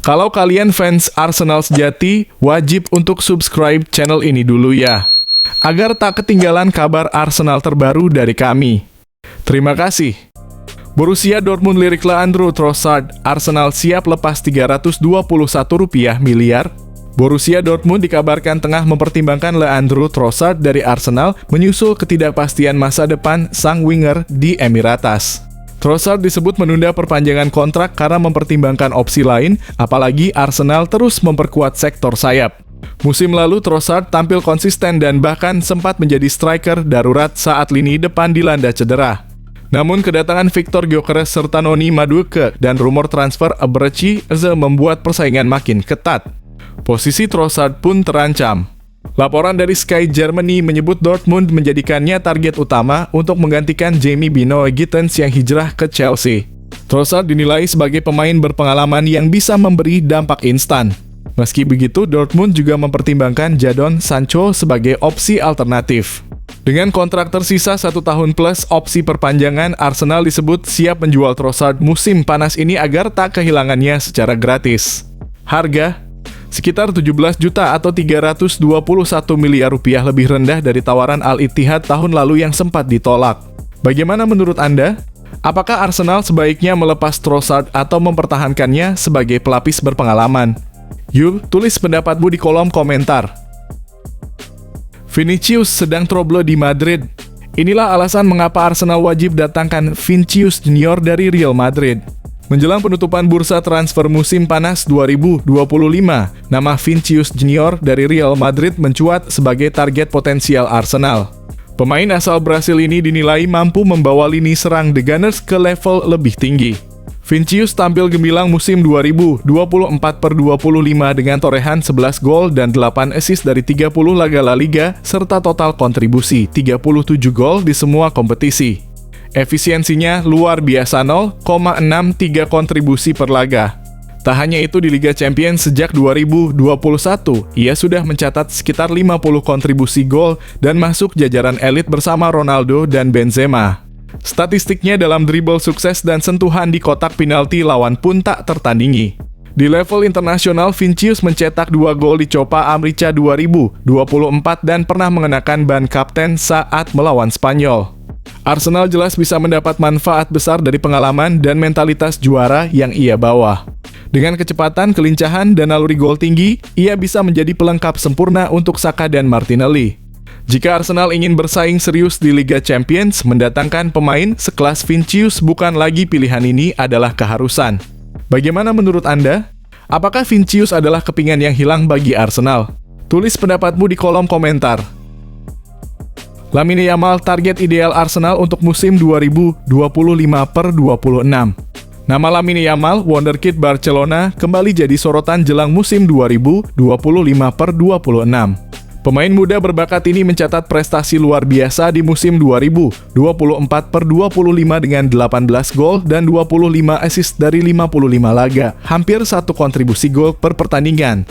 Kalau kalian fans Arsenal sejati, wajib untuk subscribe channel ini dulu ya, agar tak ketinggalan kabar Arsenal terbaru dari kami. Terima kasih. Borussia Dortmund lirik Leandro Trossard, Arsenal siap lepas Rp321 miliar. Borussia Dortmund dikabarkan tengah mempertimbangkan Leandro Trossard dari Arsenal menyusul ketidakpastian masa depan sang winger di Emirates. Trossard disebut menunda perpanjangan kontrak karena mempertimbangkan opsi lain, apalagi Arsenal terus memperkuat sektor sayap. Musim lalu Trossard tampil konsisten dan bahkan sempat menjadi striker darurat saat lini depan dilanda cedera. Namun kedatangan Viktor Gyökeres serta Noni Madueke dan rumor transfer Eberechi Eze membuat persaingan makin ketat. Posisi Trossard pun terancam. Laporan dari Sky Germany menyebut Dortmund menjadikannya target utama untuk menggantikan Jamie Bino Gittens yang hijrah ke Chelsea. Trossard dinilai sebagai pemain berpengalaman yang bisa memberi dampak instan. Meski begitu, Dortmund juga mempertimbangkan Jadon Sancho sebagai opsi alternatif. Dengan kontrak tersisa 1 tahun plus opsi perpanjangan, Arsenal disebut siap menjual Trossard musim panas ini agar tak kehilangannya secara gratis. Harga sekitar 17 juta atau Rp321 miliar lebih rendah dari tawaran Al-Ittihad tahun lalu yang sempat ditolak. Bagaimana menurut Anda? Apakah Arsenal sebaiknya melepas Trossard atau mempertahankannya sebagai pelapis berpengalaman? Yuk, tulis pendapatmu di kolom komentar. Vinicius sedang trouble di Madrid. Inilah alasan mengapa Arsenal wajib datangkan Vinicius Junior dari Real Madrid. Menjelang penutupan bursa transfer musim panas 2025, nama Vinicius Junior dari Real Madrid mencuat sebagai target potensial Arsenal. Pemain asal Brasil ini dinilai mampu membawa lini serang The Gunners ke level lebih tinggi. Vinicius tampil gemilang musim 2024/25 dengan torehan 11 gol dan 8 assist dari 30 laga La Liga, serta total kontribusi 37 gol di semua kompetisi. Efisiensinya luar biasa, 0,63 kontribusi per laga. Tak hanya itu, di Liga Champions sejak 2021, ia sudah mencatat sekitar 50 kontribusi gol dan masuk jajaran elit bersama Ronaldo dan Benzema. Statistiknya dalam dribble sukses dan sentuhan di kotak penalti lawan pun tak tertandingi. Di level internasional, Vinicius mencetak 2 gol di Copa América 2024 dan pernah mengenakan ban kapten saat melawan Spanyol. Arsenal jelas bisa mendapat manfaat besar dari pengalaman dan mentalitas juara yang ia bawa. Dengan kecepatan, kelincahan, dan naluri gol tinggi, ia bisa menjadi pelengkap sempurna untuk Saka dan Martinelli. Jika Arsenal ingin bersaing serius di Liga Champions, mendatangkan pemain sekelas Vinicius bukan lagi pilihan, ini adalah keharusan. Bagaimana menurut Anda? Apakah Vinicius adalah kepingan yang hilang bagi Arsenal? Tulis pendapatmu di kolom komentar. Lamine Yamal target ideal Arsenal untuk musim 2025/26. Nama Lamine Yamal, wonderkid Barcelona, kembali jadi sorotan jelang musim 2025/26. Pemain muda berbakat ini mencatat prestasi luar biasa di musim 2024/25 dengan 18 gol dan 25 assist dari 55 laga, hampir 1 kontribusi gol per pertandingan.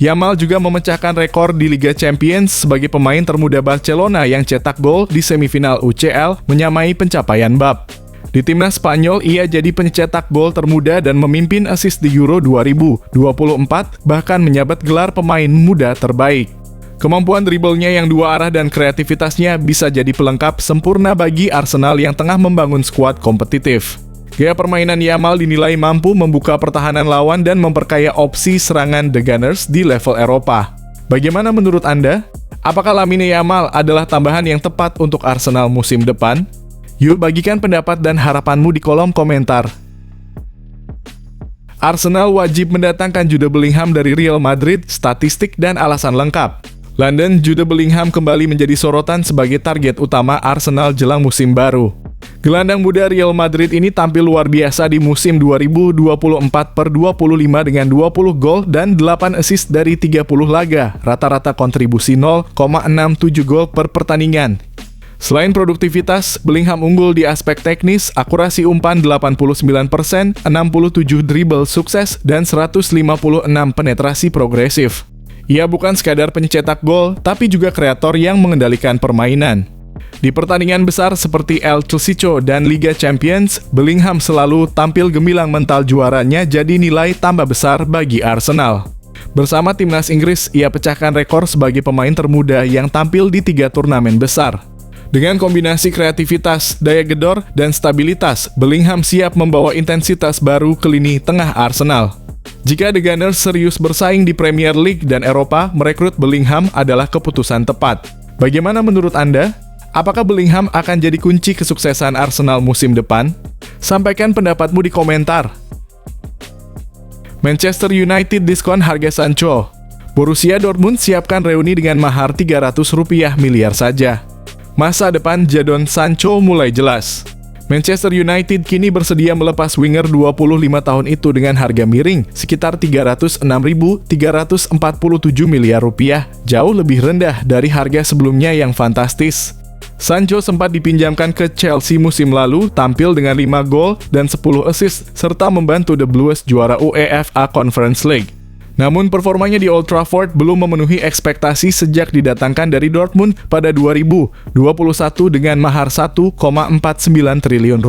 Yamal juga memecahkan rekor di Liga Champions sebagai pemain termuda Barcelona yang cetak gol di semifinal UCL, menyamai pencapaian Bab. Di timnas Spanyol, ia jadi pencetak gol termuda dan memimpin assist di Euro 2024, bahkan menyabat gelar pemain muda terbaik. Kemampuan dribblenya yang 2 arah dan kreativitasnya bisa jadi pelengkap sempurna bagi Arsenal yang tengah membangun skuad kompetitif. Gaya permainan Yamal dinilai mampu membuka pertahanan lawan dan memperkaya opsi serangan The Gunners di level Eropa. Bagaimana menurut Anda? Apakah Lamine Yamal adalah tambahan yang tepat untuk Arsenal musim depan? Yuk, bagikan pendapat dan harapanmu di kolom komentar. Arsenal wajib mendatangkan Jude Bellingham dari Real Madrid, statistik dan alasan lengkap. London, Jude Bellingham kembali menjadi sorotan sebagai target utama Arsenal jelang musim baru. Gelandang muda Real Madrid ini tampil luar biasa di musim 2024/25 dengan 20 gol dan 8 assist dari 30 laga, rata-rata kontribusi 0,67 gol per pertandingan. Selain produktivitas, Bellingham unggul di aspek teknis, akurasi umpan 89%, 67 dribble sukses, dan 156 penetrasi progresif. Ia bukan sekadar pencetak gol, tapi juga kreator yang mengendalikan permainan. Di pertandingan besar seperti El Clasico dan Liga Champions, Bellingham selalu tampil gemilang mental juaranya jadi nilai tambah besar bagi Arsenal. Bersama timnas Inggris, ia pecahkan rekor sebagai pemain termuda yang tampil di 3 turnamen besar. Dengan kombinasi kreativitas, daya gedor, dan stabilitas, Bellingham siap membawa intensitas baru ke lini tengah Arsenal. Jika The Gunners serius bersaing di Premier League dan Eropa, merekrut Bellingham adalah keputusan tepat. Bagaimana menurut Anda? Apakah Bellingham akan jadi kunci kesuksesan Arsenal musim depan? Sampaikan pendapatmu di komentar. Manchester United diskon harga Sancho. Borussia Dortmund siapkan reuni dengan mahar Rp300 miliar saja. Masa depan Jadon Sancho mulai jelas. Manchester United kini bersedia melepas winger 25 tahun itu dengan harga miring sekitar Rp306.347 miliar, jauh lebih rendah dari harga sebelumnya yang fantastis. Sancho sempat dipinjamkan ke Chelsea musim lalu, tampil dengan 5 gol dan 10 assist, serta membantu The Blues juara UEFA Conference League. Namun performanya di Old Trafford belum memenuhi ekspektasi sejak didatangkan dari Dortmund pada 2021 dengan mahar Rp1,49 triliun.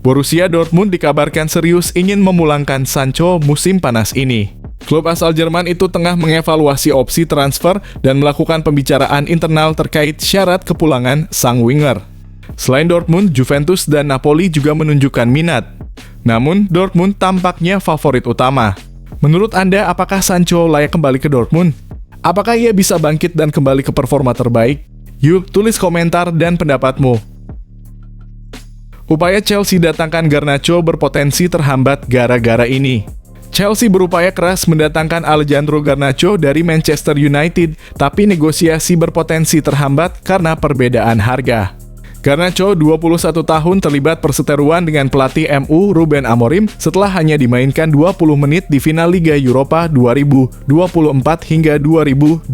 Borussia Dortmund dikabarkan serius ingin memulangkan Sancho musim panas ini. Klub asal Jerman itu tengah mengevaluasi opsi transfer dan melakukan pembicaraan internal terkait syarat kepulangan sang winger. Selain Dortmund, Juventus dan Napoli juga menunjukkan minat. Namun, Dortmund tampaknya favorit utama. Menurut Anda, apakah Sancho layak kembali ke Dortmund? Apakah ia bisa bangkit dan kembali ke performa terbaik? Yuk, tulis komentar dan pendapatmu. Upaya Chelsea datangkan Garnacho berpotensi terhambat gara-gara ini. Chelsea berupaya keras mendatangkan Alejandro Garnacho dari Manchester United, tapi negosiasi berpotensi terhambat karena perbedaan harga. Garnacho, 21 tahun, terlibat perseteruan dengan pelatih MU Ruben Amorim setelah hanya dimainkan 20 menit di final Liga Eropa 2024 hingga 2025.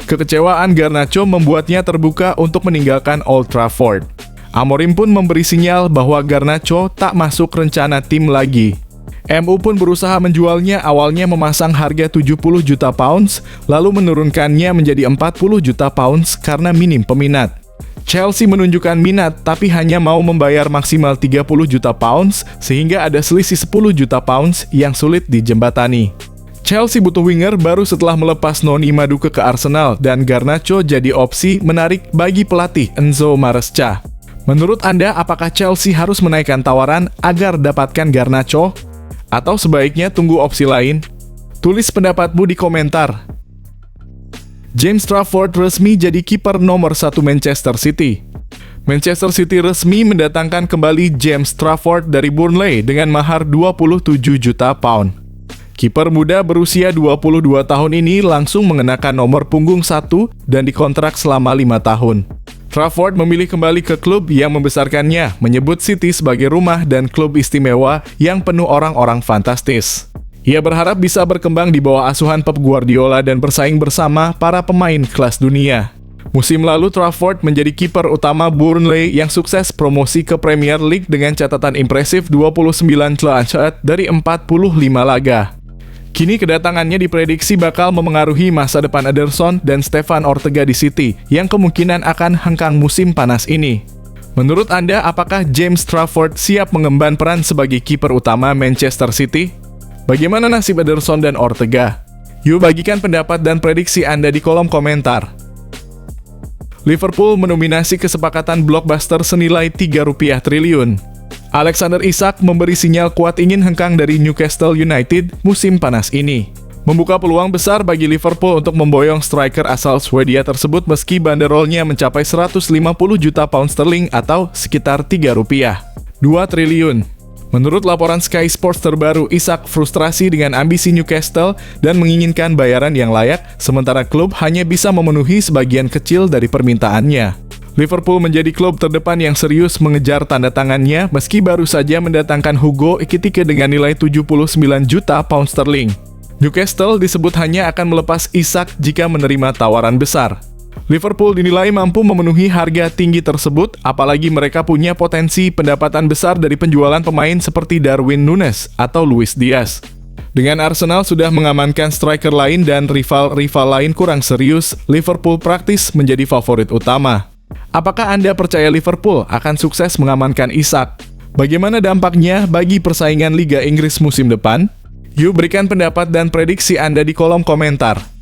Kekecewaan Garnacho membuatnya terbuka untuk meninggalkan Old Trafford. Amorim pun memberi sinyal bahwa Garnacho tak masuk rencana tim lagi. MU pun berusaha menjualnya, awalnya memasang harga 70 juta pounds, lalu menurunkannya menjadi 40 juta pounds karena minim peminat. Chelsea menunjukkan minat, tapi hanya mau membayar maksimal 30 juta pounds, sehingga ada selisih 10 juta pounds yang sulit dijembatani. Chelsea butuh winger baru setelah melepas Noni Madueke ke Arsenal, dan Garnacho jadi opsi menarik bagi pelatih Enzo Maresca. Menurut Anda, apakah Chelsea harus menaikkan tawaran agar dapatkan Garnacho? Atau sebaiknya tunggu opsi lain? Tulis pendapatmu di komentar. James Trafford resmi jadi kiper nomor 1 Manchester City. Manchester City resmi mendatangkan kembali James Trafford dari Burnley dengan mahar 27 juta pound. Kiper muda berusia 22 tahun ini langsung mengenakan nomor punggung 1 dan dikontrak selama 5 tahun. Trafford memilih kembali ke klub yang membesarkannya, menyebut City sebagai rumah dan klub istimewa yang penuh orang-orang fantastis. Ia berharap bisa berkembang di bawah asuhan Pep Guardiola dan bersaing bersama para pemain kelas dunia. Musim lalu, Trafford menjadi kiper utama Burnley yang sukses promosi ke Premier League dengan catatan impresif 29 clean sheet dari 45 laga. Kini kedatangannya diprediksi bakal memengaruhi masa depan Ederson dan Stefan Ortega di City, yang kemungkinan akan hengkang musim panas ini. Menurut Anda, apakah James Trafford siap mengemban peran sebagai kiper utama Manchester City? Bagaimana nasib Ederson dan Ortega? Yuk bagikan pendapat dan prediksi Anda di kolom komentar. Liverpool mendominasi kesepakatan blockbuster senilai Rp3 triliun. Alexander Isak memberi sinyal kuat ingin hengkang dari Newcastle United musim panas ini. Membuka peluang besar bagi Liverpool untuk memboyong striker asal Swedia tersebut meski banderolnya mencapai 150 juta pound sterling atau sekitar Rp3. 2 triliun. Menurut laporan Sky Sports terbaru, Isak frustrasi dengan ambisi Newcastle dan menginginkan bayaran yang layak, sementara klub hanya bisa memenuhi sebagian kecil dari permintaannya. Liverpool menjadi klub terdepan yang serius mengejar tanda tangannya meski baru saja mendatangkan Hugo Ekitike dengan nilai 79 juta pound sterling. Newcastle disebut hanya akan melepas Isak jika menerima tawaran besar. Liverpool dinilai mampu memenuhi harga tinggi tersebut, apalagi mereka punya potensi pendapatan besar dari penjualan pemain seperti Darwin Núñez atau Luis Diaz. Dengan Arsenal sudah mengamankan striker lain dan rival-rival lain kurang serius, Liverpool praktis menjadi favorit utama. Apakah Anda percaya Liverpool akan sukses mengamankan Isak? Bagaimana dampaknya bagi persaingan Liga Inggris musim depan? Yuk berikan pendapat dan prediksi Anda di kolom komentar.